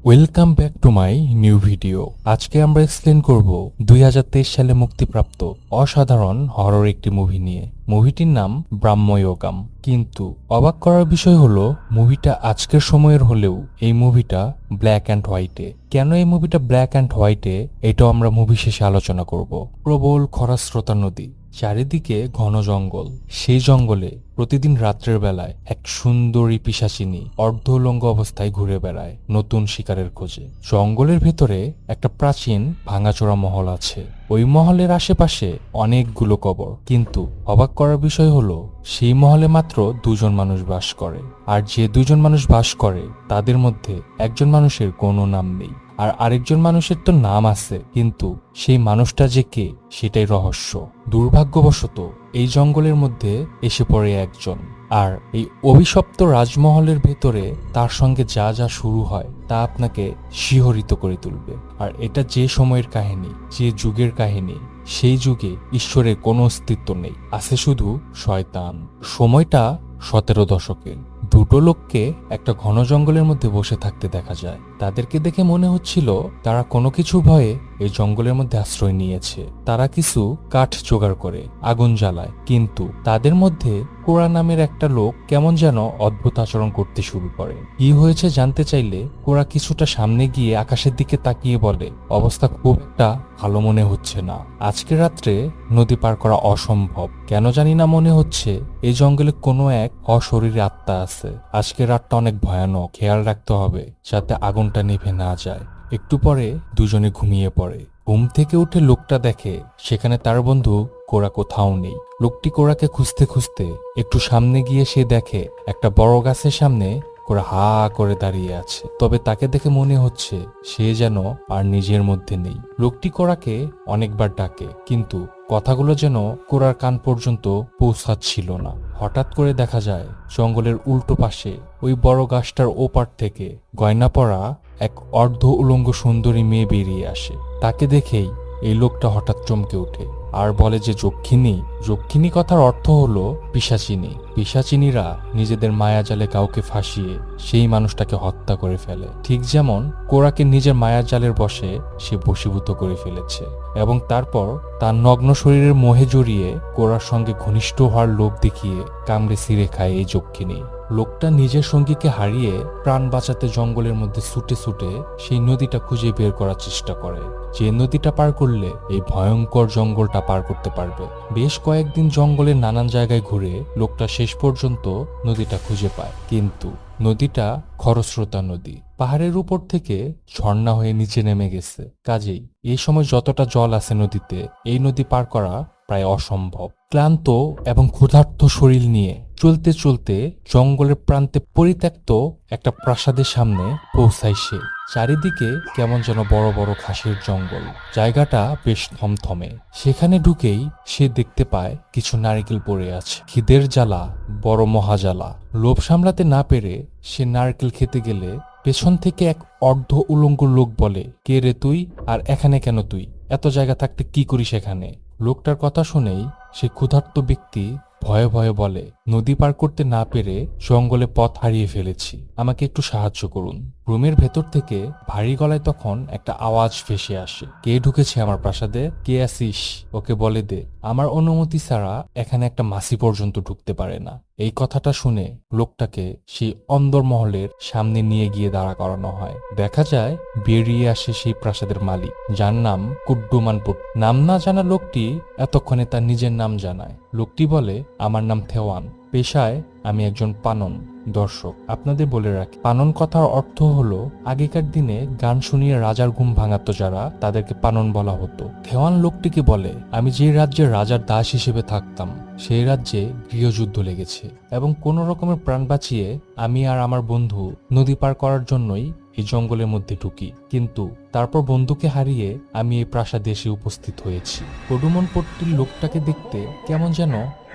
Welcome back to my new video. আজকে আমরা explain করব 2023 সালে মুক্তিপ্রাপ্ত অসাধারণ হরর একটি মুভি নিয়ে। মুভিটির নাম ব্রাহ্মযোগাম। কিন্তু অবাক করার বিষয় হলো মুভিটা আজকের সময়ের হলেও এই মুভিটা ব্ল্যাক অ্যান্ড হোয়াইটে। কেন এই মুভিটা ব্ল্যাক অ্যান্ড হোয়াইটে এটাও আমরা মুভি শেষে আলোচনা করব। প্রবল খরাস্রোতা নদী, চারিদিকে ঘন জঙ্গল। সেই জঙ্গলে প্রতিদিন রাত্রের বেলায় এক সুন্দরী পিশাচিনী অর্ধ উলঙ্গ অবস্থায় ঘুরে বেড়ায় নতুন শিকারের খোঁজে। জঙ্গলের ভেতরে একটা প্রাচীন ভাঙাচোরা মহল আছে। ওই মহলের আশেপাশে অনেকগুলো কবর। কিন্তু অবাক করার বিষয় হলো সেই মহলে মাত্র দুজন মানুষ বাস করে। আর যে দুজন মানুষ বাস করে তাদের মধ্যে একজন মানুষের কোনো নাম নেই, আর আরেকজন মানুষের তো নাম আছে, কিন্তু সেই মানুষটা যে কে সেটাই রহস্য। দুর্ভাগ্যবশত এই জঙ্গলের মধ্যে এসে পড়ে একজন, আর এই অভিশপ্ত রাজমহলের ভেতরে তার সঙ্গে যা যা শুরু হয় তা আপনাকে শিহরিত করে তুলবে। আর এটা যে সময়ের কাহিনী, যে যুগের কাহিনী, সেই যুগে ঈশ্বরের কোনো অস্তিত্ব নেই, আছে শুধু শয়তান। সময়টা 17 দশকের। দুটো লোককে একটা ঘন জঙ্গলের মধ্যে বসে থাকতে দেখা যায়। তাদেরকে দেখে মনে হচ্ছিল তারা কোনো কিছু ভয়ে এই জঙ্গলের মধ্যে আশ্রয় নিয়েছে। তারা কিছু কাঠ জোগাড় করে আগুন জ্বালায়, কিন্তু তাদের মধ্যে কোরা নামের একটা লোক কেমন যেন অদ্ভুত আচরণ করতে শুরু করে। কি হয়েছে জানতে চাইলে কোরা কিছুটা সামনে গিয়ে আকাশের দিকে তাকিয়ে বলে, অবস্থা খুব একটা ভালো মনে হচ্ছে না। আজকে রাত্রে নদী পার করা অসম্ভব। কেন জানি না মনে হচ্ছে এই জঙ্গলে কোনো এক অশরীরী আত্মা আছে। আজকে রাতটা অনেক ভয়ানক, খেয়াল রাখতে হবে যাতে আগুনটা নিভে না যায়। একটু পরে দুজনে ঘুমিয়ে পড়ে। ঘুম থেকে উঠে লোকটা দেখে সেখানে তার বন্ধু কোরা কোথাও নেই। লোকটি কোরাকে খুঁজতে খুঁজতে একটু সামনে গিয়ে সে দেখে একটা বড় গাছের সামনে কোরা হা করে দাঁড়িয়ে আছে। তবে তাকে দেখে মনে হচ্ছে সে যেন আর নিজের মধ্যে নেই। লোকটি কোরাকে অনেকবার ডাকে, কিন্তু কথাগুলো যেন কোরার কান পর্যন্ত পৌঁছাচ্ছিল না। হঠাৎ করে দেখা যায় জঙ্গলের উল্টো পাশে ওই বড় গাছটার ওপার থেকে গয়না পরা এক অর্ধ উলঙ্গ সুন্দরী মেয়ে বেরিয়ে আসে। তাকে দেখেই এই লোকটা হঠাৎ চমকে ওঠে আর বলে যে যক্ষিণী। যক্ষিণী কথার অর্থ হলো পিশাচিনী। পিশাচিনীরা নিজেদের মায়াজালে কাউকে ফাঁসিয়ে সেই মানুষটাকে হত্যা করে ফেলে, ঠিক যেমন কোরাকে নিজের মায়াজালের বশে সে বশীভূত করে ফেলেছে এবং তারপর তার নগ্ন শরীরের মোহে জড়িয়ে কোরার সঙ্গে ঘনিষ্ঠ হওয়ার লোভ দেখিয়ে কামড়ে ছিঁড়ে খায় এই যক্ষিণী। লোকটা নিজের সঙ্গীকে হারিয়ে প্রাণ বাঁচাতে জঙ্গলের মধ্যে ছুটে ছুটে সেই নদীটা খুঁজে বের করার চেষ্টা করে, যে নদীটা পার করলে এই ভয়ঙ্কর জঙ্গলটা পার করতে পারবে। বেশ কয়েকদিন জঙ্গলের নানান জায়গায় ঘুরে লোকটা শেষ পর্যন্ত নদীটা খুঁজে পায়, কিন্তু নদীটা খরস্রোতা নদী, পাহাড়ের উপর থেকে ঝর্ণা হয়ে নিচে নেমে গেছে। কাজেই এই সময় যতটা জল আছে নদীতে, এই নদী পার করা প্রায় অসম্ভব। ক্লান্ত এবং ক্ষুধার্ত শরীর নিয়ে চলতে চলতে জঙ্গলের প্রান্তে পরিত্যক্ত একটা প্রাসাদের সামনে পৌঁছায় সে। চারিদিকে কেমন যেন বড় বড় ঘাসের জঙ্গল, জায়গাটা বেশ থমথমে। সেখানে ঢুকেই সে দেখতে পায় কিছু নারকেল পড়ে আছে। খিদের জ্বালা বড় মহাজ্বালা। লোভ সামলাতে না পেরে সে নারকেল খেতে গেলে পেছন থেকে এক অর্ধ উলঙ্গ লোক বলে, কে রে তুই, আর এখানে কেন তুই? এত জায়গা থাকতে কি করিস এখানে? লোকটার কথা শুনেই সে ক্ষুধার্ত ব্যক্তি ভয়ে ভয়ে বলে, নদী পার করতে না পেরে জঙ্গলে পথ হারিয়ে ফেলেছি, আমাকে একটু সাহায্য করুন। রুমের ভেতর থেকে ভারী গলায় তখন একটা আওয়াজ ভেসে আসে, কে ঢুকেছে আমার প্রাসাদে? কে আসিস? ওকে বলে দে আমার অনুমতি ছাড়া এখানে একটা মাছি পর্যন্ত ঢুকতে পারে না। এই কথাটা শুনে লোকটাকে সেই অন্দরমহলের সামনে নিয়ে গিয়ে দাঁড়া করানো হয়। দেখা যায় বেরিয়ে আসে সেই প্রাসাদের মালিক, যার নাম কুড্ডুমানপুর। নাম না জানা লোকটি এতক্ষণে তার নিজের নাম জানায়। লোকটি বলে, আমার নাম থেওয়ান, পেশায় আমি একজন পানন। দর্শক আপনাদের বলে রাখি, পানন কথার অর্থ হলো আগেকার দিনে গান শুনিয়ে রাজার ঘুম ভাঙাতো যারা, তাদেরকে পানন বলা হতো। থেওয়ান লোকটিকে বলে, আমি যে রাজ্যের রাজার দাস হিসেবে থাকতাম সেই রাজ্যে গৃহযুদ্ধ লেগেছে এবং কোনো রকমের প্রাণ বাঁচিয়ে আমি আর আমার বন্ধু নদী পার করার জন্যই এই জঙ্গলের মধ্যে ঢুকি, কিন্তু তারপর বন্ধুকে হারিয়ে আমি এই প্রাসাদে এসে উপস্থিত হয়েছি। পডুমনপট্টির লোকটাকে দেখতে কেমন যেন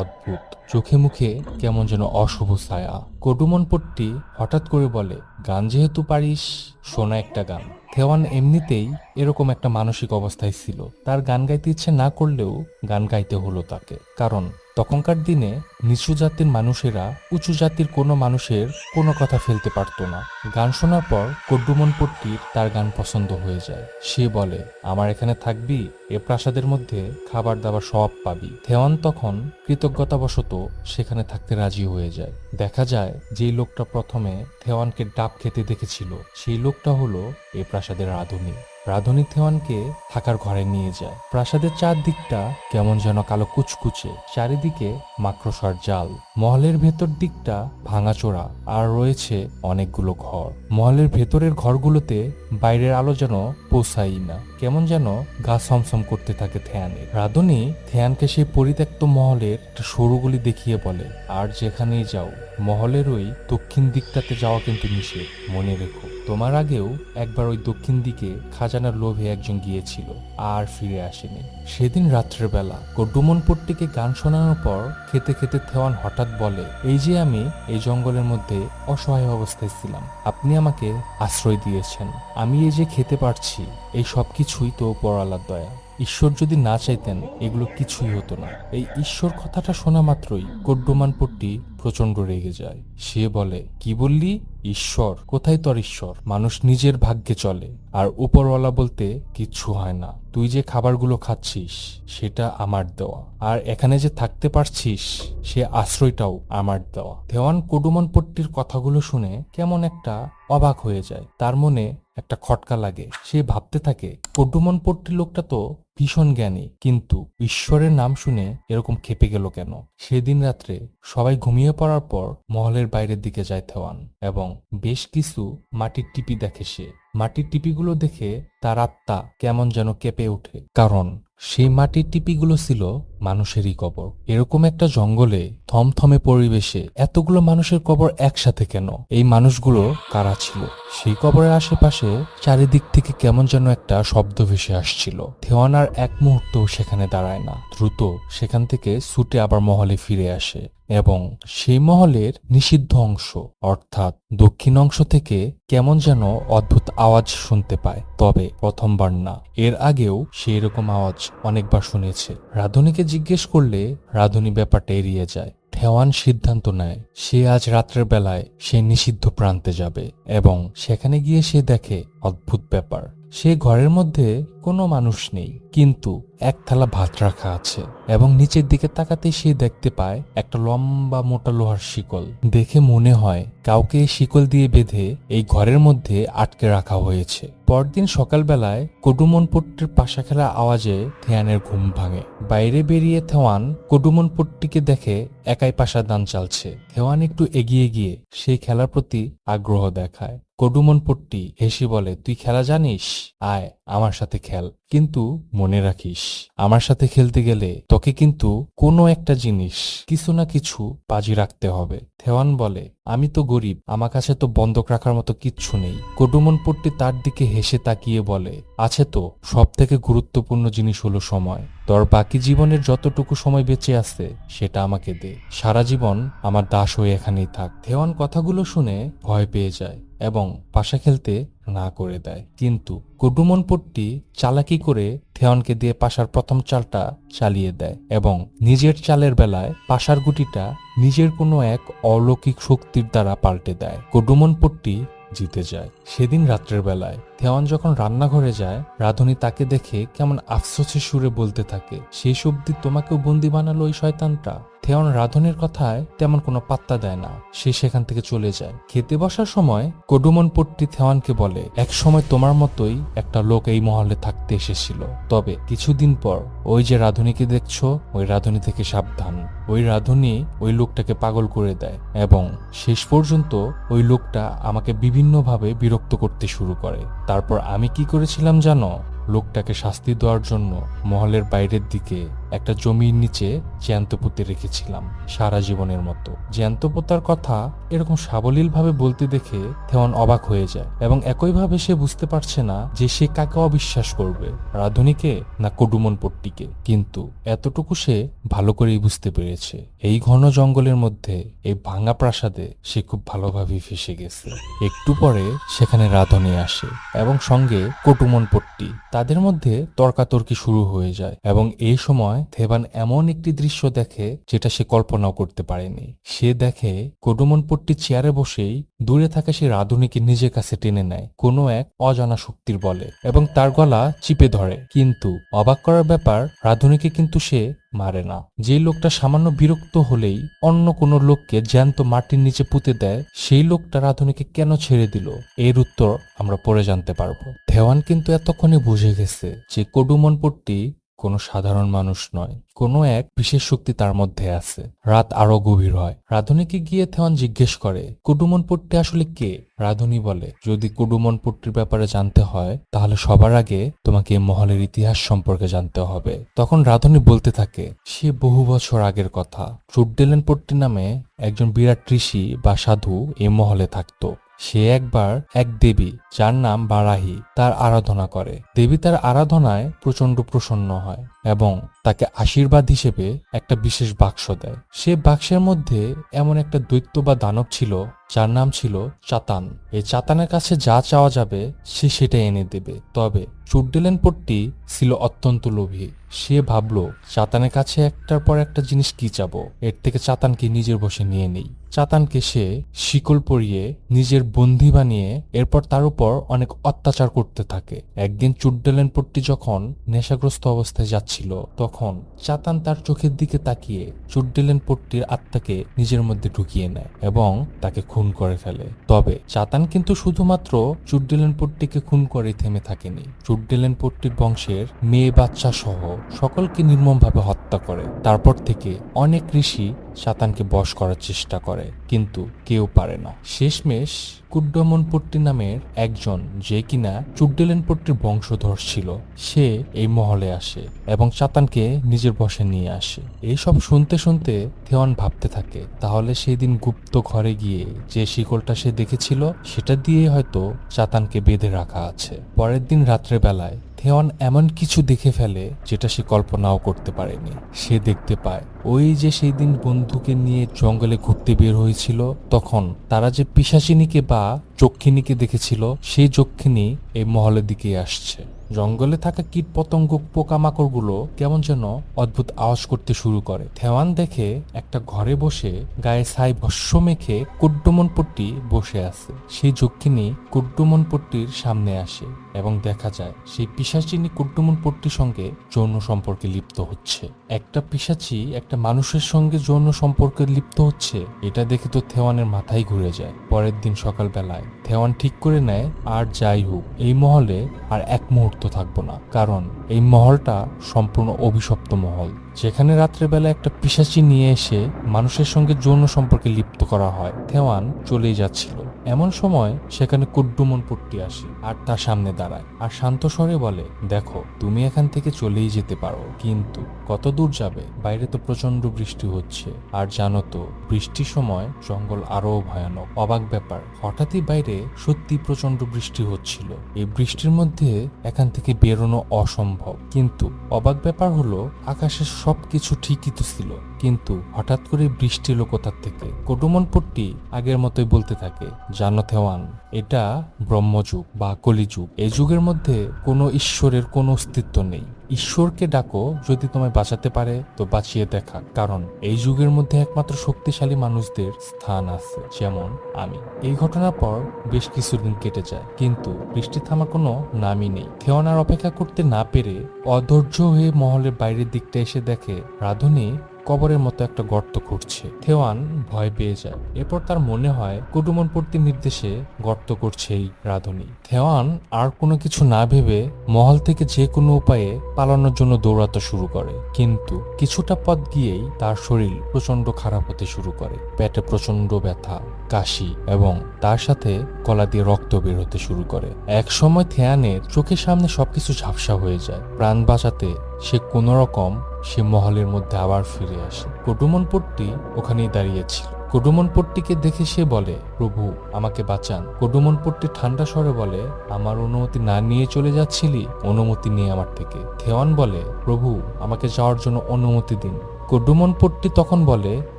অদ্ভুত, চোখে মুখে কেমন যেন অশুভ ছায়া। কডুমনপট্টি হঠাৎ করে বলে, গান যেহেতু পারিস, শোনা একটা গান। থেওয়ান এমনিতেই এরকম একটা মানসিক অবস্থায় ছিল, তার গান গাইতে ইচ্ছে না করলেও গান গাইতে হলো তাকে। কারণ তখনকার দিনে নিচু জাতির মানুষেরা উঁচু জাতির কোনো মানুষের কোনো কথা ফেলতে পারত না। গান শোনার পর কডুমনপট্টির তার গান পছন্দ হয়ে যায়। সে বলে, আমার এখানে থাকবি, এ প্রাসাদের মধ্যে খাবার দাবার সব পাবি। থেওয়ান তখন কৃতজ্ঞতাবশত সেখানে থাকতে রাজি হয়ে যায়। দেখা যায় যেই লোকটা প্রথমে থেওয়ানকে ডাব খেতে দেখেছিল, সেই লোকটা হলো এ প্রাসাদের রাঁধুনি। রাঁধুনি থেওয়ানকে থাকার ঘরে নিয়ে যায়। প্রাসাদের চারদিকটা কেমন যেন কালো কুচকুচে, চারিদিকে মাকড়সার জাল। মহলের ভেতর দিকটা ভাঙাচোরা, আর রয়েছে অনেকগুলো ঘর। মহলের ভেতরের ঘরগুলোতে বাইরের আলো যেন পৌঁছাই না, কেমন যেন গা ছমছম করতে থাকে থেয়ানের। রাঁধুনি থেয়ানকে সেই পরিত্যক্ত মহলের একটা সরু গলি দেখিয়ে বলে, আর যেখানেই যাও, মহলের ওই দক্ষিণ দিকটাতে যাওয়া কিন্তু নিষেধ, মনে রেখো। তোমার আগেও একবার ওই দক্ষিণ দিকে খাজানার লোভে একজন গিয়েছিল, আর ফিরে আসেনি। সেদিন রাত্রের বেলা কডুমনপট্টিকে গান শোনানোর পর খেতে খেতে থেওয়ান হঠাৎ বলে, এই যে আমি এই জঙ্গলের মধ্যে অসহায় অবস্থায় ছিলাম, আপনি আমাকে আশ্রয় দিয়েছেন। আমি এই যে খেতে পারছি, এই সব কিছুই তো উপরওয়ালার দয়া। ঈশ্বর যদি না চাইতেন এগুলো কিছুই হতো না। এই ঈশ্বর কথাটা শোনা মাত্রই কডুমনপট্টি প্রচন্ড রেগে যায়। সে বলে, কি বললি? ঈশ্বর? কোথায় তোর ঈশ্বর? মানুষ নিজের ভাগ্যে চলে, আর উপরওয়ালা বলতে কিচ্ছু হয় না। তুই যে খাবারগুলো খাচ্ছিস সেটা আমার দেওয়া, আর এখানে যে থাকতে পারছিস সে আশ্রয়টাও আমার দেওয়া। দেওয়ান কডুমনপট্টির কথাগুলো শুনে কেমন একটা অবাক হয়ে যায়। তার মনে একটা খটকা লাগে। সে ভাবতে থাকে, কডুমনপট্টির লোকটা তো ভীষণ জ্ঞানী, কিন্তু ঈশ্বরের নাম শুনে এরকম খেপে গেল কেন? সেদিন রাত্রে সবাই ঘুমিয়ে পড়ার পর মহলের বাইরের দিকে যায় থেওয়ান, এবং বেশ কিছু মাটির টিপি দেখে সে। মাটির টিপিগুলো দেখে তার আত্মা কেমন যেন কেঁপে ওঠে, কারণ সেই মাটির টিপিগুলো ছিল মানুষেরই কবর। এরকম একটা জঙ্গলে থমথমে পরিবেশে এতগুলো মানুষের কবর একসাথে কেন? এই মানুষগুলো কারা ছিল? সেই কবরের আশেপাশে চারিদিক থেকে কেমন যেন একটা শব্দ ভেসে আসছিল। থেওয়ান আর এক মুহূর্ত সেখানে দাঁড়ায় না, দ্রুত সেখান থেকে ছুটে আবার মহলে ফিরে আসে, এবং সেই মহলের নিষিদ্ধ অংশ অর্থাৎ দক্ষিণ অংশ থেকে কেমন যেন অদ্ভুত আওয়াজ শুনতে পায়। তবে প্রথমবার না, এর আগেও সে এরকম আওয়াজ অনেকবার শুনেছে। রাঁধুনিকে জিজ্ঞেস করলে রাঁধুনি ব্যাপারটা এড়িয়ে যায়। থেওয়ান সিদ্ধান্ত নেয় সে আজ রাত্রের বেলায় সে নিষিদ্ধ প্রান্তে যাবে, এবং সেখানে গিয়ে সে দেখে অদ্ভুত ব্যাপার। সে ঘরের মধ্যে কোনো মানুষ নেই, কিন্তু এক থালা ভাত রাখা আছে, এবং নিচের দিকে তাকাতেই সে দেখতে পায় একটা লম্বা মোটা লোহার শিকল। দেখে মনে হয় কাউকে শিকল দিয়ে বেঁধে এই ঘরের মধ্যে আটকে রাখা হয়েছে। পরদিন সকালবেলায় কডুমনপট্টির পাশা খেলা আওয়াজে থেয়ানের ঘুম ভাঙে। বাইরে বেরিয়ে থেওয়ান কডুমনপট্টিকে দেখে একাই পাশা দান চালছে। থেওয়ান একটু এগিয়ে গিয়ে সেই খেলার প্রতি আগ্রহ দেখায়। কডুমনপট্টি হেসে বলে, তুই খেলা জানিস? আয় আমার সাথে খেল, কিন্তু মনে রাখিস আমার সাথে খেলতে গেলে তোকে কিন্তু কোনো একটা জিনিস কিছু না কিছু বাজি রাখতে হবে। থেওয়ান বলে, আমি তো গরিব, আমার কাছে তো বন্ধক রাখার মতো কিচ্ছু নেই। কডুমনপট্টি তার দিকে হেসে তাকিয়ে বলে, আছে তো, সব থেকে গুরুত্বপূর্ণ জিনিস হলো সময়। তোর বাকি জীবনের যতটুকু সময় বেঁচে আছে সেটা আমাকে দে, সারা জীবন আমার দাস হয়ে এখানেই থাক। থেওয়ান কথাগুলো শুনে ভয় পেয়ে যায় এবং পাশা খেলতে না করে দেয়, কিন্তু কডুমনপট্টি চালাকি করে থেওয়ানকে দিয়ে পাশার প্রথম চালটা চালিয়ে দেয়, এবং নিজের চালের বেলায় পাশার গুটিটা নিজের কোনো এক অলৌকিক শক্তির দ্বারা পাল্টে দেয়। কডুমনপট্টি জিতে যায়। সেদিন রাত্রের বেলায় থেওয়ান যখন রান্নাঘরে যায়, রাঁধুনি তাকে দেখে কেমন আফসোসের সুরে বলতে থাকে, শেষ অবধি তোমাকেও বন্দি বানালো ওই শয়তানটা। থেওয়ান রাঁধুনির কথায় তেমন কোনো পাত্তা দেয় না, সে সেখান থেকে চলে যায়। খেতে বসার সময় কডুমনপট্টি থেওয়ানকে বলে, এক সময় তোমার মতোই একটা লোক এই মহলে থাকতে এসেছিল, তবে কিছুদিন পর ওই যে রাঁধুনিকে দেখছো, ওই রাঁধুনি থেকে সাবধান। ওই রাঁধুনি ওই লোকটাকে পাগল করে দেয়, এবং শেষ পর্যন্ত ওই লোকটা আমাকে বিভিন্নভাবে বিরক্ত করতে শুরু করে। তারপর আমি কি করেছিলাম জানো? লোকটাকে শাস্তি দেওয়ার জন্য মহলের বাইরের দিকে একটা জমির নিচে জ্যান্ত পুঁতে রেখেছিলাম সারা জীবনের মতো। জ্যান্ত পোতার কথা এরকম সাবলীলভাবে বলতে দেখে থেওয়ান অবাক হয়ে যায় এবং একইভাবে সে বুঝতে পারছে না যে সে কাকে অবিশ্বাস করবে, রাধুনীকে না কডুমন পট্টিকে। কিন্তু এতটুকু সে ভালো করেই বুঝতে পেরেছে, এই ঘন জঙ্গলের মধ্যে এই ভাঙা প্রাসাদে সে খুব ভালোভাবে ফেসে গেছে। একটু পরে সেখানে রাধুনী আসে এবং সঙ্গে কটুমন পট্টি। তাদের মধ্যে তর্কাতর্কি শুরু হয়ে যায় এবং এই সময় থেবান এমন একটি দৃশ্য দেখে যেটা সে কল্পনাও করতে পারেনি। সে দেখে কডুমন পট্টি চেয়ারে বসেই দূরে থাকা সে রাধুনীকে নিজের কাছে টেনে নেয় কোনো এক অজানা শক্তির বলে এবং তার গলা চিপে ধরে। কিন্তু অবাক করার ব্যাপার, রাধুনীকে কিন্তু সে মারে না। যে লোকটা সামান্য বিরক্ত হলেই অন্য কোনো লোককে জ্যান্ত মাটির নিচে পুঁতে দেয়, সেই লোকটা রাধুনীকে কেন ছেড়ে দিল, এর উত্তর আমরা পরে জানতে পারবো। থেওয়ান কিন্তু এতক্ষণে বুঝে গেছে যে কডুমন পট্টি কোনো সাধারণ মানুষ নয়, কোনো এক বিশেষ শক্তি তার মধ্যে আছে। রাত আরো গভীর হয়। রাধুনীকে গিয়ে থেওয়ান জিজ্ঞেস করে, কডুমন পট্টি আসলে কে? রাধুনী বলে, যদি কডুমন পট্টির ব্যাপারে জানতে হয় তাহলে সবার আগে তোমাকে এই মহলের ইতিহাস সম্পর্কে জানতে হবে। তখন রাধুনী বলতে থাকে সে বহু বছর আগের কথা। চুডডেলেন পট্টি নামে একজন বিরাট ঋষি বা সাধু এই মহলে থাকতো। সে একবার এক দেবী যার নাম বারাহি তার আরাধনা করে। দেবী তার আরাধনায় প্রচন্ড প্রসন্ন হয় এবং তাকে আশীর্বাদ হিসেবে একটা বিশেষ বাক্স দেয়। সে বাক্সের মধ্যে এমন একটা দৈত্য বা দানব ছিল যার নাম ছিল চাতান। এই চাতানের কাছে যা চাওয়া যাবে সে সেটা এনে দেবে। তবে চুডডেলেন পট্টি ছিল অত্যন্ত লোভী। সে ভাবলো চাতানের কাছে একটার পর একটা জিনিস কি চাবো, এর থেকে চাতানকে নিজের বশে নিয়ে নেই। চাতানকে সে শিকল পরিয়ে নিজের বন্দী বানিয়ে এরপর তার উপর অনেক অত্যাচার করতে থাকে। একদিন চুডডেলেন পট্টি যখন নেশাগ্রস্ত অবস্থায় যাচ্ছিল, তখন চাতান তার চোখের দিকে তাকিয়ে চুডডেলেন পট্টির আত্মাকে নিজের মধ্যে ঢুকিয়ে নেয় এবং তাকে খুন করে ফেলে। তবে চাতান কিন্তু শুধুমাত্র চুডডেলেন পট্টিকে খুন করে থেমে থাকেনি। চুডডেলেন পট্টির বংশের মেয়ে বাচ্চা সহ সকলকে নির্মমভাবে হত্যা করে। তারপর থেকে অনেক ঋষি চাতানকে বশ করার চেষ্টা করে, কিন্তু কেউ পারে না। শেষমেশ কুড্ডমন পট্টি নামের একজন, যে কিনা চুডডেলেন পট্টির বংশধর ছিল, সে এই মহলে আসে এবং চাতানকে নিজের বশে নিয়ে আসে। এইসব শুনতে শুনতে থেওয়ান ভাবতে থাকে, তাহলে সেই দিন গুপ্ত ঘরে গিয়ে যে শিকলটা সে দেখেছিল সেটা দিয়ে হয়তো চাতানকে বেঁধে রাখা আছে। পরের দিন রাত্রে বেলায় থেওয়ান এমন কিছু দেখে ফেলে যেটা সে কল্পনাও করতে পারেনি। সে দেখতে পায় ওই যে সেই দিন বন্ধুকে নিয়ে জঙ্গলে ঘুরতে বের হয়েছিল, তখন তারা যে পিশাচিনীকে বা যক্ষিণীকে দেখেছিল, সেই যক্ষিণী এই মহলের দিকে আসছে। জঙ্গলে থাকা কীট পতঙ্গ পোকামাকড়গুলো কেমন যেন অদ্ভুত আওয়াজ করতে শুরু করে। থেওয়ান দেখে একটা ঘরে বসে গায়ে ছাই ভস্য মেখে কুড্ডমন পট্টি বসে আছে। সেই যক্ষিণী কুড্ডমন পট্টির সামনে আসে এবং দেখা যায় সেই পিশাচিনী কুড্ডমন পট্টির সঙ্গে যৌন সম্পর্কে লিপ্ত হচ্ছে। একটা পিশাচি একটা মানুষের সঙ্গে যৌন সম্পর্কে লিপ্ত হচ্ছে, এটা দেখে তো থেওয়ানের মাথায় ঘুরে যায়। পরের দিন সকালবেলায় থেওয়ান ঠিক করে নেয়, আর যাই হোক এই মহলে আর এক মুহূর্ত থাকবো না, কারণ এই মহলটা সম্পূর্ণ অভিশপ্ত মহল, যেখানে রাত্রেবেলা একটা পিশাচি নিয়ে এসে মানুষের সঙ্গে যৌন সম্পর্কে লিপ্ত করা হয়। থেওয়ান চলেই যাচ্ছিল, এমন সময় সেখানে কুড্ডমন পট্টি আসে আর তার সামনে দাঁড়ায় আর শান্ত স্বরে বলে, দেখো তুমি এখান থেকে চলেই যেতে পারো, কিন্তু কত দূর যাবে? বাইরে তো প্রচন্ড বৃষ্টি হচ্ছে, আর জানো তো বৃষ্টির সময় জঙ্গল আরো ভয়ানক। অবাক ব্যাপার, হঠাৎই বাইরে সত্যি প্রচন্ড বৃষ্টি হচ্ছিল। এই বৃষ্টির মধ্যে এখান থেকে বেরোনো অসম্ভব। কিন্তু অবাক ব্যাপার হলো, আকাশের সবকিছু ঠিকই তো ছিল, কিন্তু হঠাৎ করে বৃষ্টি এলো কোথার থেকে? কডুমন পট্টি আগের মতোই বলতে থাকে, জানো থেওয়ান, এটা ব্রহ্মযুগ বা কলিযুগ। এই যুগের মধ্যে কোনো ঈশ্বরের কোনো অস্তিত্ব নেই। ঈশ্বরকে ডাকো, যদি তোমায় বাঁচাতে পারে তো বাঁচিয়ে দেখা, কারণ এই যুগের মধ্যে একমাত্র শক্তিশালী মানুষদের স্থান আছে, যেমন আমি। এই ঘটনার পর বেশ কিছুদিন কেটে যায়, কিন্তু বৃষ্টি থামার কোনো নামই নেই। থেওয়ান আর অপেক্ষা করতে না পেরে অধৈর্য হয়ে মহলের বাইরের দিকটা এসে দেখে রাধুনী কবরের মতো একটা গর্ত খুঁড়ছে। থেওয়ান ভয় পেয়ে যায়। এরপর তার মনে হয় কুডুমন পট্টির নির্দেশে গর্ত করছে এই রাধুনী। থেওয়ান আর কোনো কিছু না ভেবে মহল থেকে যে কোনো উপায়ে পালানোর জন্য দৌড়াতে শুরু করে, কিন্তু কিছুটা পথ গিয়েই তার শরীর প্রচন্ড খারাপ হতে শুরু করে। পেটে প্রচন্ড ব্যথা, কাশি এবং তার সাথে গলা দিয়ে রক্ত বের হতে শুরু করে। এক সময় থেয়ানের চোখের সামনে সবকিছু ঝাপসা হয়ে যায়। প্রাণ বাঁচাতে সে কোনো রকম সে মহলের মধ্যে আবার ফিরে আসে। কডুমন পট্টি ওখানেই দাঁড়িয়েছিল। কডুমন পট্টিকে দেখে সে বলে, প্রভু আমাকে বাঁচান। কডুমন পট্টি ঠান্ডা স্বরে বলে, আমার অনুমতি না নিয়ে চলে যাচ্ছিলি? অনুমতি নিয়ে আমার থেকে। থেওয়ান বলে, প্রভু আমাকে যাওয়ার জন্য অনুমতি দিন। কডুমন পট্টি তখন বলে,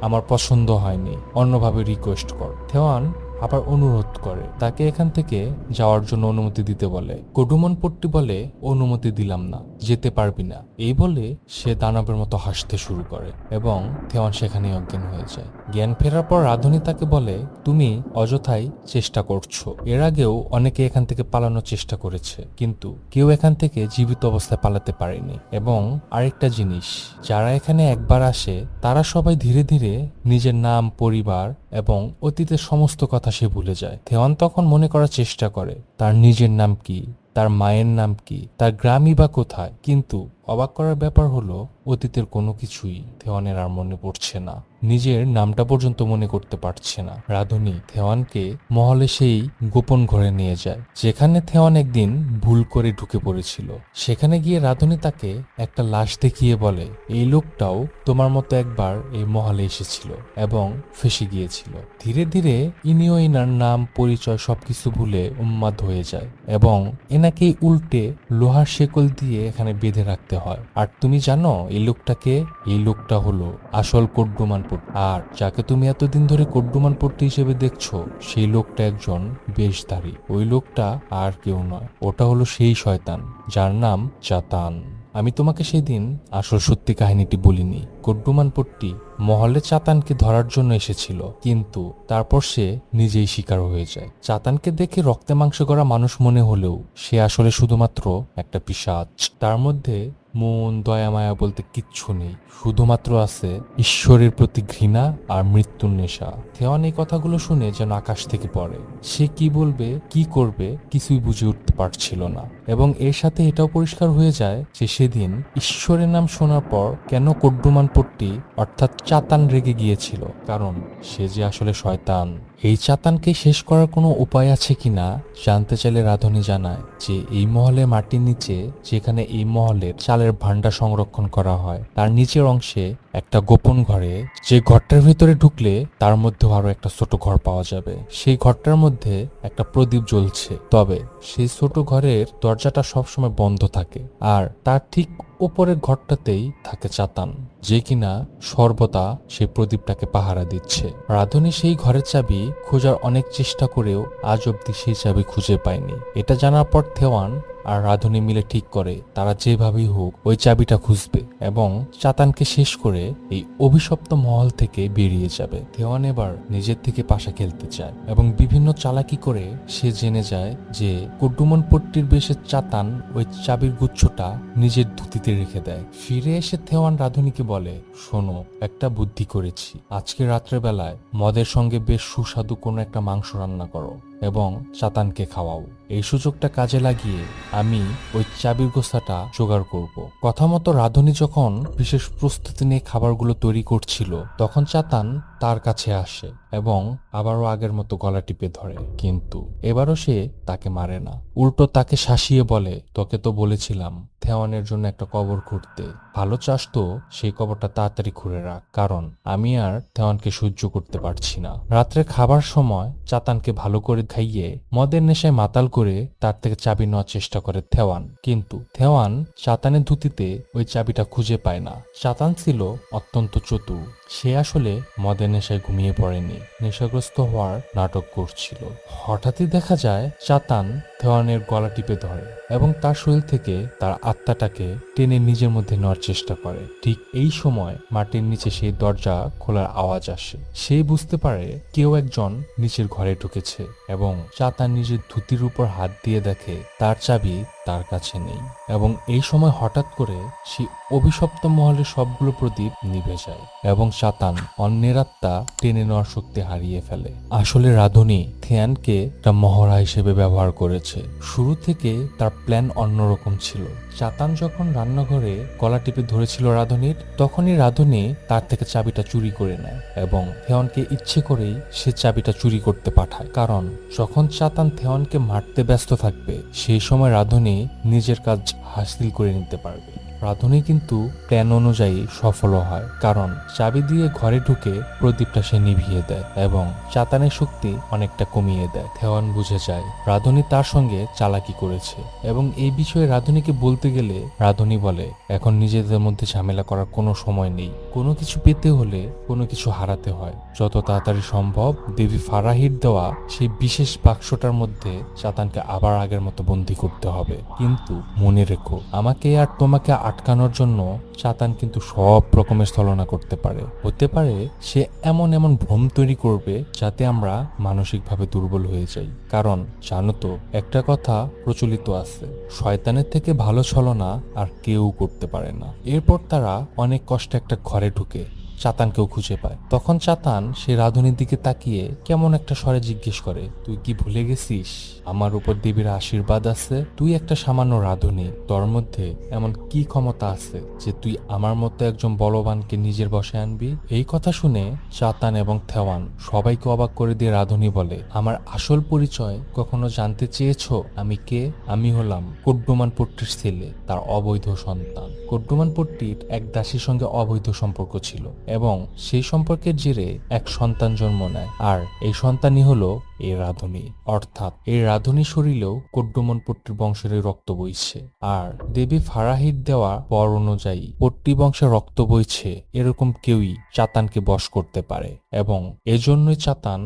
আমার পছন্দ হয়নি, অন্যভাবে রিকোয়েস্ট কর। থেওয়ান আবার অনুরোধ করে, তাকে এখান থেকে যাওয়ার জন্য অনুমতি দিতে বলে। কডুমন পট্টি বলে, অনুমতি দিলাম না, যেতে পারবি না। এই বলে সে দানবের মতো হাসতে শুরু করে এবং থেওয়ান সেখানেই অজ্ঞান হয়ে যায়। জ্ঞান ফেরার পর রাধুনী তাকে বলে, তুমি অযথাই চেষ্টা করছো। এর আগেও অনেকে এখান থেকে পালানোর চেষ্টা করেছে, কিন্তু কেউ এখান থেকে জীবিত অবস্থায় পালাতে পারেনি। এবং আরেকটা জিনিস, যারা এখানে একবার আসে তারা সবাই ধীরে ধীরে নিজের নাম, পরিবার এবং অতীতের সমস্ত কথা সে ভুলে যায়। থেওয়ান তখন মনে করার চেষ্টা করে তার নিজের নাম কি, তার মায়ের নাম কি, তার গ্রামই বা কোথায়। কিন্তু অবাক করার ব্যাপার হলো অতীতের কোনো কিছুই থেওয়ানের আর মনে পড়ছে না। নিজের নামটা পর্যন্ত মনে করতে পারছে না। রাধুনী থেওয়ানকে মহলে সেই গোপন ঘরে নিয়ে যায়, যেখানে থেওয়ান একদিন ভুল করে ঢুকে পড়েছিল। সেখানে গিয়ে রাধুনী তাকে একটা লাশ দেখিয়ে বলে, এই লোকটাও তোমার মতো একবার এই মহলে এসেছিল এবং ফেসে গিয়েছিল। ধীরে ধীরে ইনিও এনার নাম, পরিচয় সবকিছু ভুলে উন্মাদ হয়ে যায় এবং এনাকেই উল্টে লোহার শেকল দিয়ে এখানে বেঁধে রাখতে হয়। আর তুমি জানো এই লোকটাকে? এই লোকটা হলো আসল কড্ডুমান পট্টি। আর যাকে তুমি এতদিন ধরে কড্ডুমান পট্টি হিসেবে দেখছো, সেই লোকটা একজন বেশধারী। ওই লোকটা আর কেউ নয়, ওটা হলো সেই শয়তান যার নাম চাতান। আমি তোমাকে সেদিন আসল সত্যি কাহিনীটি বলিনি। কড্ডুমান পট্টি মহলে চাতানকে ধরার জন্য এসেছিল, কিন্তু তারপর সে নিজেই শিকার হয়ে যায়। চাতানকে দেখে রক্তে মাংসে গড়া মানুষ মনে হলেও সে আসলে শুধুমাত্র একটা পিশাচ। তার মধ্যে মন, দয়া, মায়া বলতে কিচ্ছু নেই, শুধুমাত্র আছে ঈশ্বরের প্রতি ঘৃণা আর মৃত্যুর নেশা। থেওয়ান এই কথাগুলো শুনে যেন আকাশ থেকে পড়ে। সে কি বলবে, কি করবে কিছুই বুঝে উঠতে পারছিল না। এবং এর সাথে এটাও পরিষ্কার হয়ে যায় যে সেদিন ঈশ্বরের নাম শোনার পর কেন কড্ডুমান পট্টি অর্থাৎ চাতান রেগে গিয়েছিল, কারণ সে যে আসলে শয়তান। এই চাতানকে শেষ করার কোনো উপায় আছে কিনা জানতে চাইলে রাধুনী জানায় যে এই মহলে মাটির নিচে, যেখানে এই মহলের চালের ভান্ডার সংরক্ষণ করা হয়, তার নিচের অংশে একটা গোপন ঘরে, যে ঘরটার ভিতরে ঢুকলে তার মধ্যেও আরো একটা ছোট ঘর পাওয়া যাবে। সেই ঘরটার মধ্যে একটা প্রদীপ জ্বলছে, তবে সেই ছোট ঘরের দরজাটা সবসময় বন্ধ থাকে। আর তার ঠিক উপরের ঘরটাতেই থাকে চাতান, যে কিনা সর্বদা সেই প্রদীপটাকে পাহারা দিচ্ছে। রাধুনী সেই ঘরের চাবি খোঁজার অনেক চেষ্টা করেও আজ অব্দি সেই চাবি খুঁজে পায়নি। এটা জানার পর থেওয়ান আর রাধুনী মিলে ঠিক করে তারা যেভাবেই হোক ওই চাবিটা খুঁজবে এবং চাতানকে শেষ করে এই অভিশপ্ত মহল থেকে বেরিয়ে যাবে। থেওয়ান এবার নিজের থেকে পাশা খেলতে চায় এবং বিভিন্ন চালাকি করে সে জেনে যায় যে কড্ডুমন পট্টির বেশে চাতান ওই চাবির গুচ্ছটা নিজের ধুতিতে রেখে দেয়। ফিরে এসে থেওয়ান রাধুনীকে বলে, শোনো, একটা বুদ্ধি করেছি। আজকে রাত্রেবেলায় মদের সঙ্গে বেশ সুস্বাদু কোনো একটা মাংস রান্না করো এবং চাতানকে খাওয়াও। এই সুযোগটা কাজে লাগিয়ে আমি ওই চাবির গোছাটা জোগাড় করব। কথা মতো রাধুনী যখন বিশেষ প্রস্তুতি নিয়ে খাবারগুলো তৈরি করছিল, তখন চাতান তার কাছে আসে এবং আবারও আগের মতো গলা টিপে ধরে, কিন্তু এবারও সে তাকে মারে না, উল্টো তাকে শাসিয়ে বলে, তোকে তো বলেছিলাম থেওয়ানের জন্য একটা কবর খুঁড়তে, ভালো চাস তো সেই কবরটা তাড়াতাড়ি খুঁড়ে রাখ, কারণ আমি আর থেওয়ানকে সহ্য করতে পারছি না। রাত্রে খাবার সময় চাতানকে ভালো করে খাইয়ে মদের নেশায় মাতাল করে তার থেকে চাবি নেওয়ার চেষ্টা করে থেওয়ান, কিন্তু থেওয়ান চাতানের ধুতিতে ওই চাবিটা খুঁজে পায় না। চাতান ছিল অত্যন্ত চতুর, সে আসলে মদের নেশায় ঘুমিয়ে পড়েনি, নেশাগ্রস্ত হওয়ার নাটক করছিল। হঠাৎই দেখা যায় চাতান থেওয়ানের গলা টিপে ধরে এবং তার শরীর থেকে তার আত্মাটাকে টেনে নিজের মধ্যে নেওয়ার চেষ্টা করে। ঠিক এই সময় মাটির নিচে সেই দরজা খোলার আওয়াজ আসে। সে বুঝতে পারে কেউ একজন নিচের ঘরে ঢুকেছে এবং চাতান নিজের ধুতির উপর হাত দিয়ে দেখে তার চাবি তার কাছে নেই। এবং এই সময় হঠাৎ করে সেই অভিশপ্ত মহলের সবগুলো প্রদীপ নিভে যায় এবং চাতান অন্যের আত্মা টেনে নেওয়ার শক্তি হারিয়ে ফেলে। আসলে রাধুনী থেয়ানকে একটা মহড়া হিসেবে ব্যবহার করেছে। শুরু থেকে তার প্ল্যান অন্যরকম ছিল। চাতান যখন রান্নাঘরে গলা টিপে ধরেছিল রাধুনীর, তখনই রাধুনী তার থেকে চাবিটা চুরি করে নেয় এবং থেওয়ানকে ইচ্ছে করেই সে চাবিটা চুরি করতে পাঠায়, কারণ যখন চাতান থেওয়ানকে মারতে ব্যস্ত থাকবে সেই সময় রাধুনী নিজের কাজ হাসিল করে নিতে পারবে। রাধুনী কিন্তু প্ল্যান অনুযায়ী সফল হয়, কারণ চাবি দিয়ে ঘরে ঢুকে প্রদীপটা সে নিভিয়ে দেয় এবং চাতানের শক্তি অনেকটা কমিয়ে দেয়। থেওয়ান বুঝে যায় রাধুনী তার সঙ্গে চালাকি করেছে এবং এই বিষয়ে রাধুনীকে বলতে গেলে রাধুনী বলে, এখন নিজেদের মধ্যে ঝামেলা করার কোনো সময় নেই। কোনো কিছু পেতে হলে কোনো কিছু হারাতে হয়। যত তাড়াতাড়ি সম্ভব দেবী ফারাহির দেওয়া সেই বিশেষ বাক্সটার মধ্যে চাতানকে আবার আগের মতো বন্দী করতে হবে। কিন্তু মনে রেখো, আমাকে আর তোমাকে আটকানোর জন্য চাতান কিন্তু সব রকমের ছলনা করতে পারে। হতে পারে সে এমন এমন ভ্রম তৈরি করবে যাতে আমরা মানসিকভাবে দুর্বল হয়ে যাই। কারণ জানো তো, একটা কথা প্রচলিত আছে, শয়তানের থেকে ভালো ছলনা আর কেউ করতে পারে না। এরপর তারা অনেক কষ্টে একটা ঘরে ঢুকে চাতানকেও খুঁজে পায়। তখন চাতান সে রাধুনির দিকে তাকিয়ে কেমন একটা স্বরে জিজ্ঞেস করে, তুই কি ভুলে গেছিস আমার উপর দেবীর আশীর্বাদ আছে? তুই একটা সামান্য রাধুনী, তোর মধ্যে এমন কি ক্ষমতা আছে যে তুই আমার মতো একজন বলবানকে নিজের বশে আনবি? এই কথা শুনে চাতান এবং থেওয়ান সবাইকে অবাক করে দিয়ে রাধুনী বলে, আমার আসল পরিচয় কখনো জানতে চেয়েছো? আমি কে? আমি হলাম কুড্ডুমান পট্টির ছেলে, তার অবৈধ সন্তান। কুড্ডুমান পট্টির এক দাসীর সঙ্গে অবৈধ সম্পর্ক ছিল এবং সেই সম্পর্কের জেরে এক সন্তান জন্ম নেয়, আর এই সন্তানই হলো এই রাধুনী। অর্থাৎ এই রাধুনী শরীরেও কুড্ডুমান পট্টির বংশের রক্ত বইছে। আর দেবী ফারাহির দেওয়া পর অনুযায়ী পট্টি বংশে রক্ত বইছে এরকম কেউই চাতানকে বশ করতে পারে এবং এজন্যই চাতান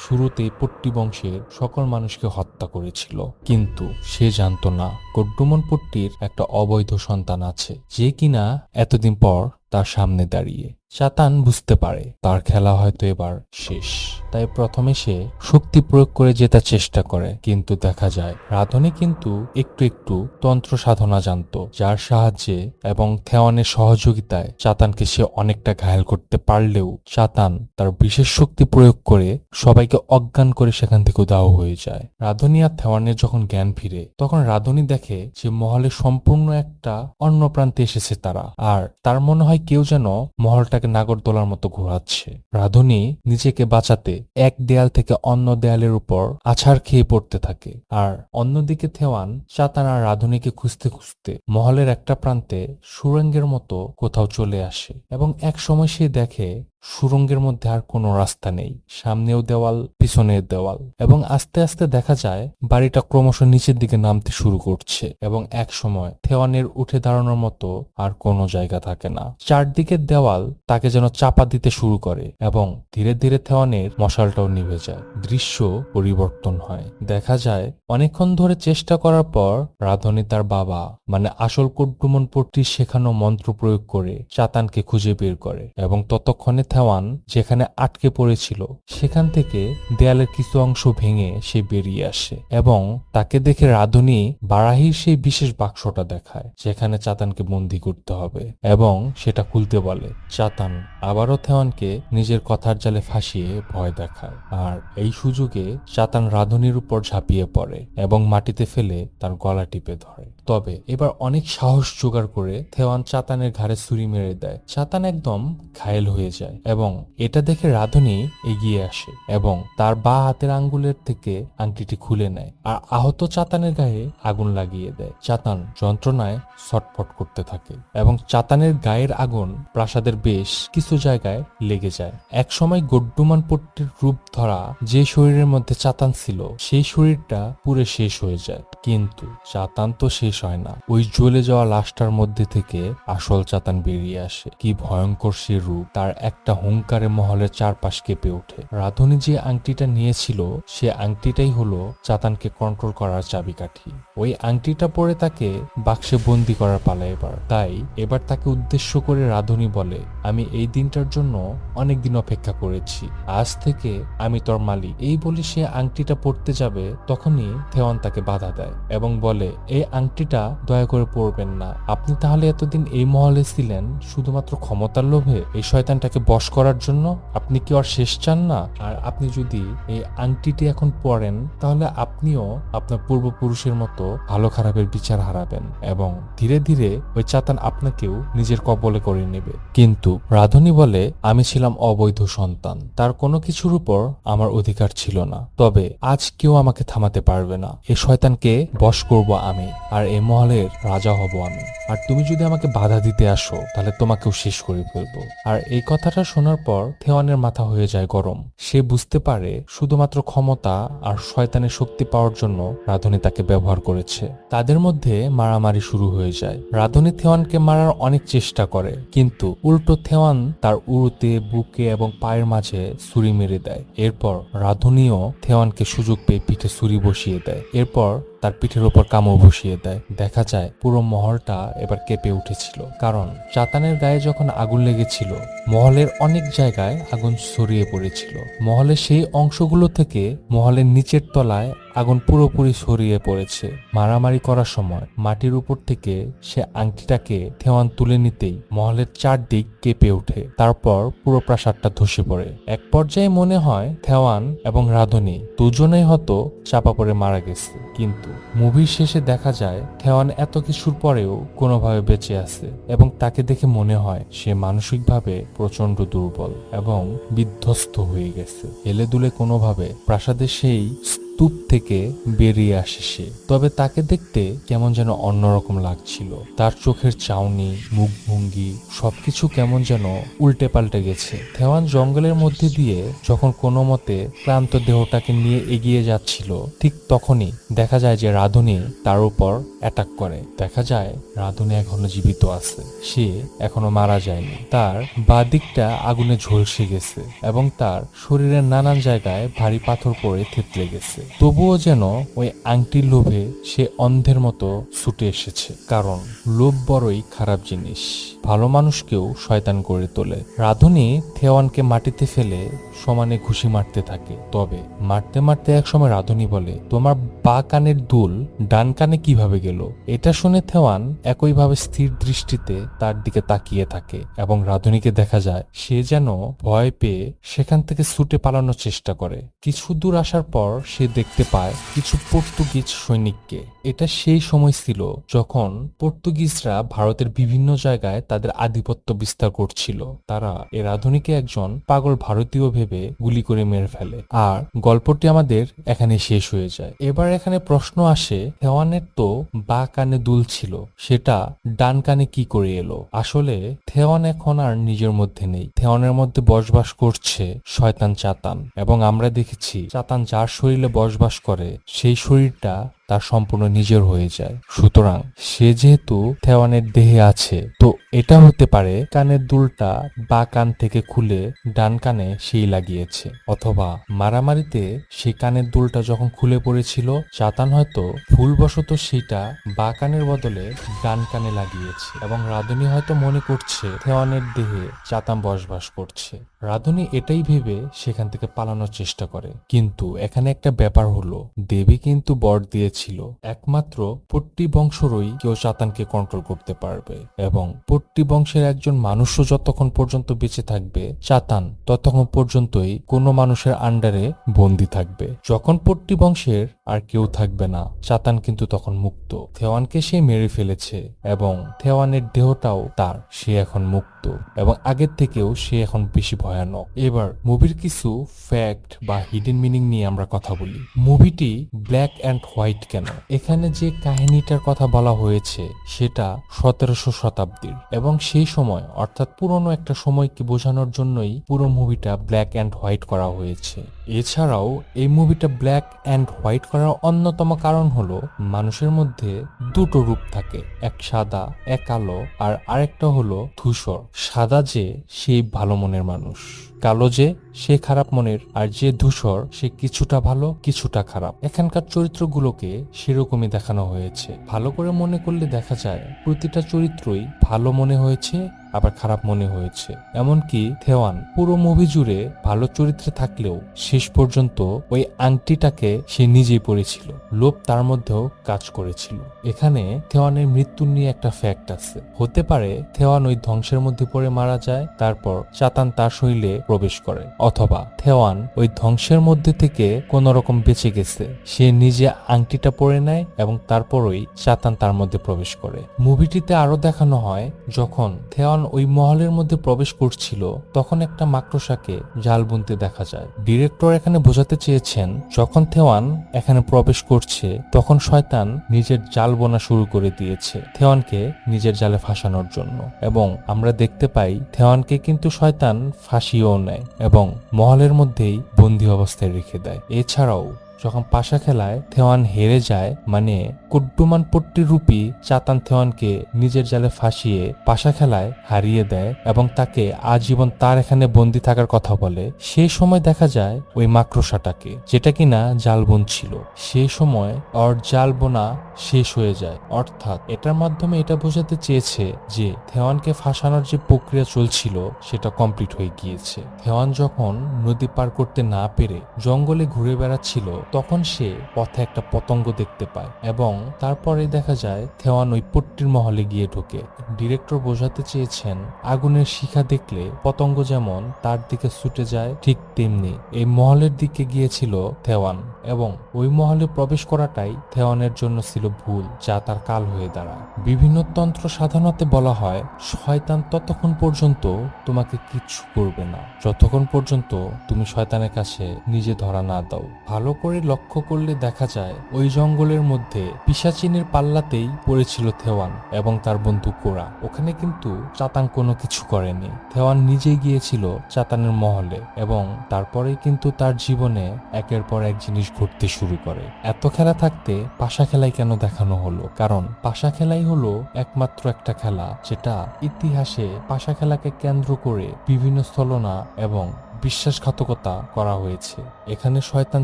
শুরুতেই পট্টি বংশের সকল মানুষকে হত্যা করেছিল। কিন্তু সে জানতো না কুড্ডুমান পট্টির একটা অবৈধ সন্তান আছে, যে কিনা এতদিন পর তার সামনে দাঁড়িয়ে। চাতান বুঝতে পারে তার খেলা হয়তো এবার শেষ, তাই প্রথমে সে শক্তি প্রয়োগ করে জেতার চেষ্টা করে। কিন্তু দেখা যায় রাধুনী কিন্তু একটু একটু তন্ত্র সাধনা জানতো, যার সাহায্যে এবং থেওয়ানের সহযোগিতায় চাতানকে সে অনেকটা ঘায়েল করতে পারলেও চাতান তার বিশেষ শক্তি প্রয়োগ করে সবাইকে অজ্ঞান করে সেখান থেকে উধাও হয়ে যায়। রাধুনী আর থেওয়ানের যখন জ্ঞান ফিরে, তখন রাধুনী দেখে যে মহলে সম্পূর্ণ একটা অন্য প্রান্তে এসেছে তারা, আর তার মনে হয় কেউ যেন মহলটাকে নাগরদোলার মতো ঘোরাচ্ছে। রাধুনী নিজেকে বাঁচাতে এক দেয়াল থেকে অন্য দেয়ালের উপর আছাড় খেয়ে পড়তে থাকে, আর অন্যদিকে থেওয়ান চাতান আর রাধুনীকে খুঁজতে খুঁজতে মহলের একটা প্রান্তে সুড়ঙ্গের মতো কোথাও চলে আসে এবং এক সময় সে দেখে সুড়ঙ্গের মধ্যে আর কোনো রাস্তা নেই, সামনেও দেওয়াল, পিছনের দেওয়াল, এবং আস্তে আস্তে দেখা যায় বাড়িটা ক্রমশ নিচের দিকে নামতে শুরু করছে এবং এক সময় থেওয়ানের উঠে দাঁড়ানোর মতো আর কোনো জায়গা থাকে না। চারদিকের দেওয়াল তাকে যেন চাপা দিতে শুরু করে এবং ধীরে ধীরে থেওয়ানের মশালটাও নিভে যায়। দৃশ্য পরিবর্তন হয়। দেখা যায় অনেকক্ষণ ধরে চেষ্টা করার পর রাধুনী তার বাবা মানে আসল কুড্ডুমান পট্টির শেখানো মন্ত্র প্রয়োগ করে চাতানকে খুঁজে বের করে এবং ততক্ষণে থেওয়ান যেখানে আটকে পড়েছিল সেখান থেকে দেয়ালের কিছু অংশ ভেঙে সে বেরিয়ে আসে এবং তাকে দেখে রাধুনী বারাহির সেই বিশেষ বাক্সটা দেখায় যেখানে চাতানকে বন্দী করতে হবে এবং সেটা খুলতে বলে। চাতান আবারও থেওয়ানকে নিজের কথার জালে ফাঁসিয়ে ভয় দেখায়, আর এই সুযোগে চাতান রাধুনীর উপর ঝাঁপিয়ে পড়ে এবং মাটিতে ফেলে তার গলা টিপে ধরে। তবে এবার অনেক সাহস জোগাড় করে থেওয়ান চাতানের ঘাড়ে ছুরি মেরে দেয়। চাতান একদম ঘায়েল হয়ে যায় এবং এটা দেখে রাধুনী এগিয়ে আসে এবং তার বাঁ হাতের আঙ্গুলের থেকে আংটিটি খুলে নেয় আর আহত চাতানের গায়ে আগুন লাগিয়ে দেয়। চাতান যন্ত্রণায় ছটফট করতে থাকে এবং চাতানের গায়ের আগুন প্রাসাদের বেশ কিছু জায়গায় লেগে যায়। এক সময় কুড্ডুমান পট্টির রূপ ধরা যে শরীরের মধ্যে চাতান ছিল সেই শরীরটা পুরে শেষ হয়ে যায়, কিন্তু চাতান তো শেষ হয় না। ওই জ্বলে যাওয়া লাশটার মধ্যে থেকে আসল চাতান বেরিয়ে আসে। কি ভয়ঙ্কর সে রূপ! তার একটা হুঙ্কারে মহলের চারপাশ কেঁপে ওঠে। রাধুনী যে আংটিটা নিয়েছিল সে আংটিটাই হলো চাতানকে কন্ট্রোল করার চাবিকাঠি। ওই আংটিটা পরে তাকে বাক্সে বন্দি করার পালা এবার। তাই এবার তাকে উদ্দেশ্য করে রাধুনী বলে, আমি এই দিনটার জন্য অনেকদিন অপেক্ষা করেছি, আজ থেকে আমি তোর মালিক। এই বলে সে আংটিটা পরতে যাবে, তখনই থেওয়ান তাকে বাধা দেয় এবং বলে, এই আংটিটা দয়া করে পরবেন না। আপনি তাহলে এতদিন এই মহলে ছিলেন শুধুমাত্র ক্ষমতার লোভে? এই শয়তানটাকে বশ করার জন্য? আপনি কি আর শেষ চান না? আর আপনি যদি এই আংটিটি এখন পরেন তাহলে আপনিও আপনার পূর্বপুরুষের মতো ভালো খারাপের বিচার হারাবেন এবং ধীরে ধীরে ওই চাতান আপনাকেও নিজের কবলে করে নেবে। কিন্তু রাধুনী বলে, আমি ছিলাম অবৈধ সন্তান, তার কোনো কিছুর উপর আমার অধিকার ছিল না। তবে আজ কেউ আমাকে থামাতে পারবে না। এই শয়তানকে বশ করব আমি, আর এই মহলের রাজা হব আমি। আর তুমি যদি আমাকে বাধা দিতে আসো তাহলে তোমাকেও শেষ করে ফেলবো। আর এই কথাটা শোনার পর থেওয়ানের মাথা হয়ে যায় গরম। সে বুঝতে পারে শুধুমাত্র ক্ষমতা আর শয়তানের শক্তি পাওয়ার জন্য রাধুনী তাকে ব্যবহার করেছে। তাদের মধ্যে মারামারি শুরু হয়ে যায়। রাধুনী থেওয়ানকে মারার অনেক চেষ্টা করে, কিন্তু উল্টো থেওয়ান তার উরুতে, বুকে এবং পায়ের মাঝে ছুরি মেরে দেয়। এরপর রাধুনীও থেওয়ানকে সুযোগ পেয়ে পিঠে ছুরি বসিয়ে দেয়। এরপর তার পিঠের উপর কামড় বসিয়ে দেয়। দেখা যায় পুরো মহলটা এবার কেঁপে উঠেছিল, কারণ চাতানের গায়ে যখন আগুন লেগেছিল মহলের অনেক জায়গায় আগুন ছড়িয়ে পড়েছিল। মহলের সেই অংশগুলো থেকে মহলের নিচের তলায় আগুন পুরোপুরি ছড়িয়ে পড়েছে। মারামারি করার সময় মাটির উপর থেকে সে আংটিটাকে থেওয়ান তুলে নিতেই মহলের চারদিক কেঁপে ওঠে। তারপর পুরো প্রাসাদটা ধসে পড়ে। এক পর্যায়ে মনে হয় থেওয়ান এবং রাধুনী দুজনেই হয়তো চাপা পড়ে মারা গেছে, কিন্তু মুভির শেষে দেখা যায় থেওয়ান এত কিছুর পরেও কোনোভাবে বেঁচে আছে এবং তাকে দেখে মনে হয় সে মানসিকভাবে প্রচন্ড দুর্বল এবং বিধ্বস্ত হয়ে গেছে। এলে দুলে কোনোভাবে প্রাসাদের সেই স্তূপ থেকে বেরিয়ে আসে সে। তবে তাকে দেখতে কেমন যেন অন্যরকম লাগছিল। তার চোখের চাউনি, মুখভঙ্গি সবকিছু কেমন যেন উল্টে পাল্টে গেছে। থেওয়ান জঙ্গলের মধ্যে দিয়ে যখন কোনো মতে ক্লান্ত দেহটাকে নিয়ে এগিয়ে যাচ্ছিল, ঠিক তখনই দেখা যায় যে রাধুনী তার উপর অ্যাটাক করে। দেখা যায় রাধুনী এখনো জীবিত আছে, সে এখনো মারা যায়নি। তার বাঁ দিকটা আগুনে ঝলসে গেছে এবং তার শরীরের নানান জায়গায় ভারী পাথর পড়ে থেতলে গেছে। তবুও যেন ওই আংটির লোভে সে অন্ধের মতো ছুটে এসেছে, কারণ লোভ বড়ই খারাপ জিনিস, ভালো মানুষকেও শয়তান করে তোলে। রাধুনী থেওয়ানকে মাটিতে ফেলে সমানে ঘুষি মারতে থাকে। তবে মারতে মারতে একসময় রাধুনী বলে, তোমার বা কানের দুল ডান কানে কিভাবে গেল? এটা শুনে থেওয়ান একইভাবে স্থির দৃষ্টিতে তার দিকে তাকিয়ে থাকে এবং রাধুনীকে দেখা যায় সে যেন ভয় পেয়ে সেখান থেকে ছুটে পালানোর চেষ্টা করে। কিছু দূর আসার পর সে দেখতে পায় কিছু পর্তুগিজ সৈনিককে। এটা সেই সময় ছিল যখন পর্তুগিজরা ভারতের বিভিন্ন জায়গায় তাদের আধিপত্য বিস্তার করছিল। তারা এ রাধুনীকে একজন পাগল ভারতীয় ভেবে গুলি করে মেরে ফেলে। আর গল্পটি আমাদের এখানে শেষ হয়ে যায়। এবার এখানে প্রশ্ন আসে, থেওয়ানের তো বা কানে দুল ছিল, সেটা ডান কানে কি করে এলো? আসলে থেওয়ান এখন আর নিজের মধ্যে নেই। থেওয়ানের মধ্যে বসবাস করছে শয়তান চাতান, এবং আমরা দেখেছি চাতান যার শরীরে বসবাস করে সেই শরীরটা তার সম্পূর্ণ নিজের হয়ে যায়। সুতরাং সে যেহেতু থেওয়ানের দেহে আছে, তো এটা হতে পারে কানের দুলটা বা কান থেকে খুলে ডান কানে সেই লাগিয়েছে, অথবা মারামারিতে সেই কানের দুলটা যখন খুলে পড়েছিল চাতান হয়তো ভুলবশত সেটা বা কানের বদলে ডান কানে লাগিয়েছে এবং রাধুনী হয়তো মনে করছে থেওয়ানের দেহে চাতান বসবাস করছে। রাধুনী এটাই ভেবে সেখান থেকে পালানোর চেষ্টা করে, কিন্তু এখানে একটা ব্যাপার হলো, দেবী কিন্তু বর দিয়েছিল একমাত্র পট্টি বংশরই কেউ চাতানকে কন্ট্রোল করতে পারবে, এবং পট্টি বংশের একজন মানুষও যতক্ষণ পর্যন্ত বেঁচে থাকবে চাতান ততক্ষণ পর্যন্তই কোনো মানুষের আন্ডারে বন্দী থাকবে। যখন পট্টি বংশের আর কেউ থাকবে না, চাতান কিন্তু তখন মুক্ত। থেওয়ানকে সে মেরে ফেলেছে এবং থেওয়ানের দেহটাও তার, সে এখন মুক্ত এবং আগের থেকেও সে এখন বেশি ভয়ানক। এবার মুভির কিছু ফ্যাক্ট বা হিডেন মিনিং নিয়ে আমরা কথা বলি। মুভিটি ব্ল্যাক অ্যান্ড হোয়াইট কেন? এখানে যে কাহিনীটার কথা বলা হয়েছে সেটা 1700 শতাব্দীর, এবং সেই সময় অর্থাৎ পুরনো একটা সময়কে বোঝানোর জন্যই পুরো মুভিটা ব্ল্যাক অ্যান্ড হোয়াইট করা হয়েছে। এছাড়াও এই মুভিটা ব্ল্যাক অ্যান্ড হোয়াইট করার অন্যতম কারণ হলো মানুষের মধ্যে দুটো রূপ থাকে, এক সাদা এক কালো, আর আরেকটা হলো ধূসর। সাদা যে সেই ভালো মনের মানুষ, কালো যে সে খারাপ মনের, আর যে ধূসর সে কিছুটা ভালো কিছুটা খারাপ। এখানকার চরিত্রগুলোকে সেরকমই দেখানো হয়েছে। ভালো করে মনে করলে দেখা যায় প্রতিটা চরিত্রই ভালো মনে হয়েছে আবার খারাপ মনে হয়েছে। এমনকি থেওয়ান পুরো মুভি জুড়ে ভালো চরিত্রে থাকলেও শেষ পর্যন্ত ওই আংটিটাকে সে নিজেই পরেছিল। লোভ তার মধ্যেও কাজ করেছিল। এখানে থেওয়ানের মৃত্যু নিয়ে একটা ফ্যাক্ট আছে। হতে পারে থেওয়ান ওই ধ্বংসের মধ্যে পড়ে মারা যায়, তারপর চাতান তার শরীরে প্রবেশ করে, অথবা থেওয়ান ওই ধ্বংসের মধ্যে থেকে কোন রকম বেঁচে গেছে, সে নিজে আংটিটা পরে নেয় এবং তারপরই চাতান তার মধ্যে প্রবেশ করে। মুভিটিতে আরো দেখানো হয় যখন থেওয়ান ওই মহলের মধ্যে প্রবেশ করছিল তখন একটা মাকড়সাকে জাল বুনতে দেখা যায়। ডিরেক্টর এখানে বোঝাতে চেয়েছেন যখন থেওয়ান এখানে প্রবেশ করছে তখন শয়তান নিজের জাল বোনা শুরু করে দিয়েছে থেওয়ানকে নিজের জালে ফাঁসানোর জন্য, এবং আমরা দেখতে পাই থেওয়ানকে কিন্তু শয়তান ফাঁসিয়েও নেয় এবং মহলের মধ্যেই বন্দী অবস্থায় রেখে দেয়। এছাড়াও যখন পাশা খেলায় থেওয়ান হেরে যায়, মানে কুড্ডুমান পট্টি রূপী চাতান থেওয়ানকে নিজের জালে ফাঁসিয়ে পাশা খেলায় হারিয়ে দেয় এবং তাকে আজীবন তার এখানে বন্দি থাকার কথা বলে, সেই সময় দেখা যায় ওই মাকড়সাটাকে, যেটা কিনা জাল বুনছিল, সেই সময় ওর জাল বোনা শেষ হয়ে যায়। অর্থাৎ এটার মাধ্যমে এটা বোঝাতে চেয়েছে যে থেওয়ানকে ফাঁসানোর যে প্রক্রিয়া চলছিল সেটা কমপ্লিট হয়ে গিয়েছে। থেওয়ান যখন নদী পার করতে না পেরে জঙ্গলে ঘুরে বেড়াচ্ছিল তখন সে পথে একটা পতঙ্গ দেখতে পায় এবং তারপরে দেখা যায় থেওয়ান ওই পট্টির মহলে গিয়ে ঢোকে। ডিরেক্টর বোঝাতে চেয়েছেন আগুনের শিখা দেখলে পতঙ্গ যেমন তার দিকে ছুটে যায়, ঠিক তেমনি এই মহলের দিকে গিয়েছিল থেওয়ান এবং ওই মহলে প্রবেশ করাটাই থেওয়ানের জন্য ছিল ভুল, যা তার কাল হয়ে দাঁড়ায়। বিভিন্ন তন্ত্র সাধনাতে বলা হয় শয়তান ততক্ষণ পর্যন্ত তোমাকে কিচ্ছু করবে না যতক্ষণ পর্যন্ত তুমি শয়তানের কাছে নিজে ধরা না দাও। ভালো করে লক্ষ্য করলে দেখা যায় ওই জঙ্গলের মধ্যে পিশাচিনের পাল্লাতেই পড়েছিল থেওয়ান এবং তার বন্ধু কোরা। ওখানে কিন্তু চাতান কোনো কিছু করেনি, থেওয়ান নিজেই গিয়েছিল চাতানের মহলে এবং তারপরেই কিন্তু তার জীবনে একের পর এক জিনিস ঘটতে শুরু করে। এত খেলা থাকতে পাশা খেলাই কেন দেখানো হলো? কারণ পাশা খেলাই হলো একমাত্র একটা খেলা যেটা ইতিহাসে পাশা খেলাকে কেন্দ্র করে বিভিন্ন ছলনা এবং বিশ্বাসঘাতকতা করা হয়েছে। এখানে শয়তান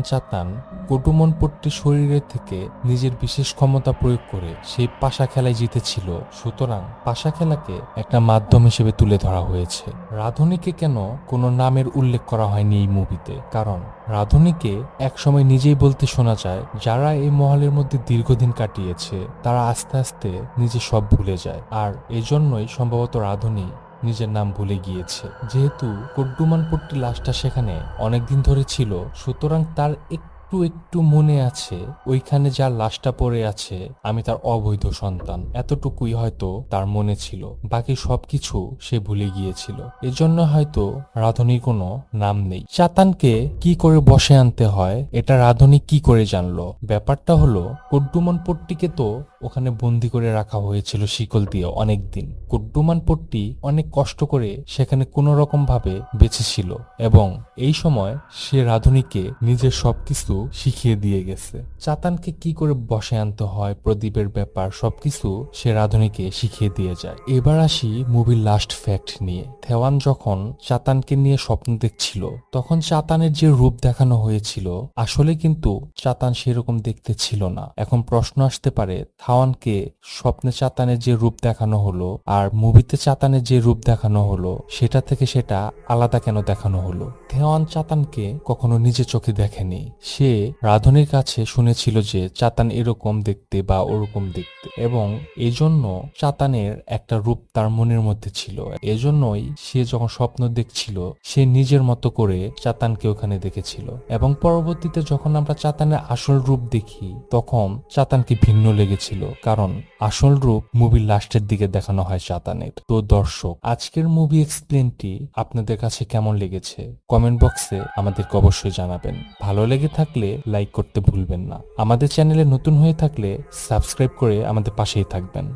চাতান কুডুমন পট্টি শরীরের থেকে নিজের বিশেষ ক্ষমতা প্রয়োগ করে সেই পাশা খেলায় জিতেছিল, সুতরাং পাশা খেলাকে একটা মাধ্যম হিসেবে তুলে ধরা হয়েছে। রাধুনীকে কেন কোনো নামের উল্লেখ করা হয়নি এই মুভিতে? কারণ রাধুনীকে একসময় নিজেই বলতে শোনা যায় যারা এই মহলের মধ্যে দীর্ঘদিন কাটিয়েছে তারা আস্তে আস্তে নিজে সব ভুলে যায়, আর এজন্যই সম্ভবত রাধুনী নিজের নাম ভুলে গিয়েছে। যেহেতু কুড্ডুমান পট্টি লাশটা সেখানে অনেকদিন ধরে ছিল, সুতরাং তার একটু একটু মনে আছে ওইখানে যার লাশটা পড়ে আছে আমি তার অবৈধ সন্তান, এতটুকুই হয়তো তার মনে ছিল, বাকি সবকিছু সে ভুলে গিয়েছিল। এজন্য হয়তো রাধুনীর কোনো নাম নেই। চাতানকে কি করে বসে আনতে হয় এটা রাধুনী কি করে জানলো? ব্যাপারটা হলো কুড্ডুমান পট্টিকে তো ওখানে বন্দি করে রাখা হয়েছিল শিকল দিয়ে অনেকদিন। কুড্ডুমান পট্টি অনেক কষ্ট করে সেখানে কোনো রকম ভাবে বেঁচে ছিল এবং এই সময় সে রাধুনীকে নিজের সবকিছু শিখিয়ে দিয়ে গেছে। চাতানকে কি করে বসে আনতে হয়, প্রদীপের ব্যাপার সবকিছু সে রাধুনীকে শিখিয়ে দিয়ে যায়। এবার আসি মুভির লাস্ট ফ্যাক্ট নিয়ে। থেওয়ান যখন চাতানকে নিয়ে স্বপ্ন দেখছিল তখন চাতানের যে রূপ দেখানো হয়েছিল আসলে কিন্তু চাতান সেরকম দেখতে ছিল না। এখন প্রশ্ন আসতে পারে থেওয়ানকে স্বপ্নে চাতানের যে রূপ দেখানো হলো আর মুভিতে চাতানের যে রূপ দেখানো হলো সেটা থেকে সেটা আলাদা কেন দেখানো হলো? থেওয়ান চাতানকে কখনো নিজে চোখে দেখেনি, সে রাধুনীর কাছে শুনেছিল যে চাতান এরকম দেখতে বা ওরকম দেখতে, এবং এজন্য চাতানের একটা রূপ তার মনের মধ্যে ছিল। এজন্যই সে যখন স্বপ্ন দেখছিল সে নিজের মতো করে চাতানকে ওখানে দেখেছিল, এবং পরবর্তীতে যখন আমরা চাতানের আসল রূপ দেখি তখন চাতানকে ভিন্ন লেগেছিল, কারণ আসল রূপ মুভির লাস্টের দিকে দেখানো হয় চাতানের। তো দর্শক, আজকের মুভি এক্সপ্লেনটি আপনাদের কাছে কেমন লেগেছে কমেন্ট বক্সে আমাদেরকে অবশ্যই জানাবেন। ভালো লেগে থাকলে লাইক করতে ভুলবেন না। আমাদের চ্যানেলে নতুন হয়ে থাকলে সাবস্ক্রাইব করে আমাদের পাশেই থাকবেন।